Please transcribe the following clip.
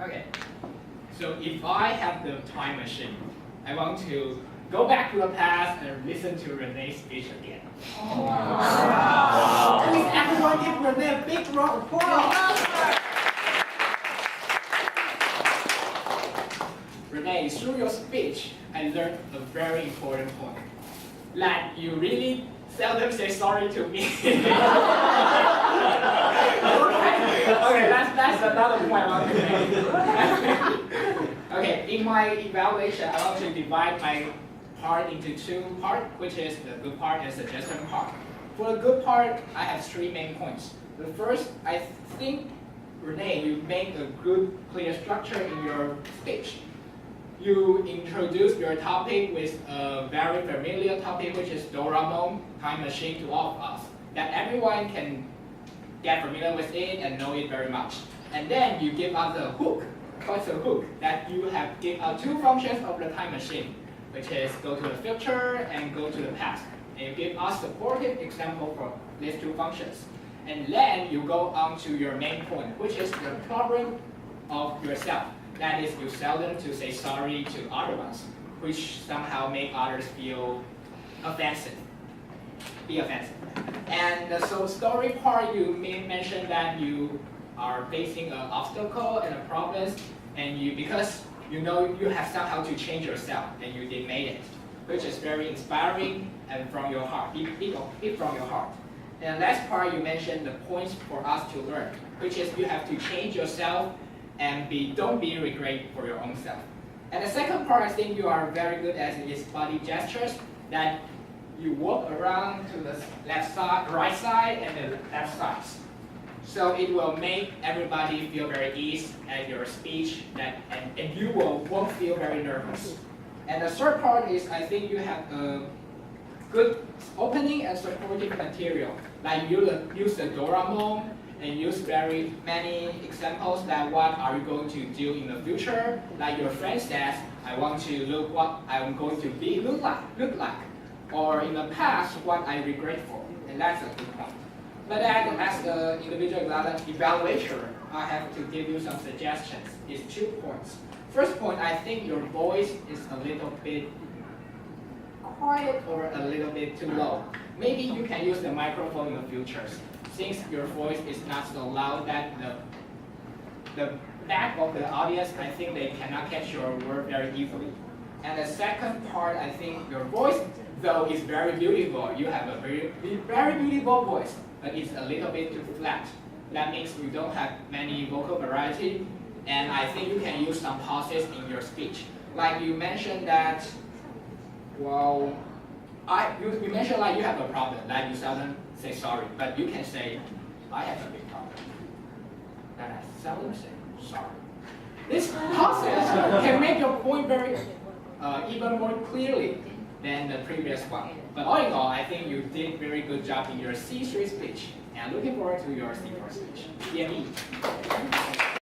Okay. So if I have the time machine, I want to go back to the past and listen to Renee's speech again. Wow. Please everyone give Renee a big round of applause. Renee, through your speech, I learned a very important point. That you really seldom say sorry to me. Okay, that's another point I want to make. Okay, in my evaluation, I want to divide my part into two parts, which is the good part and suggestion part. For the good part, I have three main points. The first, I think, Renee, you made a good, clear structure in your speech. You introduce your topic with a very familiar topic, which is Doraemon Time Machine to all of us, that everyone can get familiar with it and know it very much. And then you give us a hook, what's a hook, that you have give out two functions of the time machine, which is go to the future and go to the past. And you give us supportive example for these two functions. And then you go on to your main point, which is the problem of yourself. That is, you seldom to say sorry to other ones, which somehow make others feel offensive, be offensive. And so story part, you mentioned that you are facing an obstacle and a problem, and because you know you have somehow to change yourself, and you did made it, which is very inspiring and from your heart, it from your heart. And the last part, you mentioned the points for us to learn, which is you have to change yourself and don't be regret for your own self. And the second part, I think you are very good at is body gestures, that you walk around to the left side, right side, and the left side. So it will make everybody feel very easy at your speech, and you won't feel very nervous. And the third part is, I think you have a good opening and supportive material, like you use the Doraemon, and use very many examples that what are you going to do in the future. Like your friend says, I want to look what I'm going to look like. Or in the past, what I regret for. And that's a good point. But as the individual evaluator, I have to give you some suggestions. It's 2 points. First point, I think your voice is a little bit quiet or a little bit too low. Maybe you can use the microphone in the future. Since your voice is not so loud that the back of the audience, I think they cannot catch your word very easily. And the second part, I think your voice, though, is very beautiful. You have a very beautiful voice, but it's a little bit too flat. That means you don't have many vocal variety, and I think you can use some pauses in your speech. Like you mentioned that, well, you mentioned like you have a problem, like you seldom say sorry, but you can say, I have a big problem, and I seldom say sorry. This process can make your point very, even more clearly than the previous one. But all in all, I think you did very good job in your C3 speech, and looking forward to your C4 speech. CME.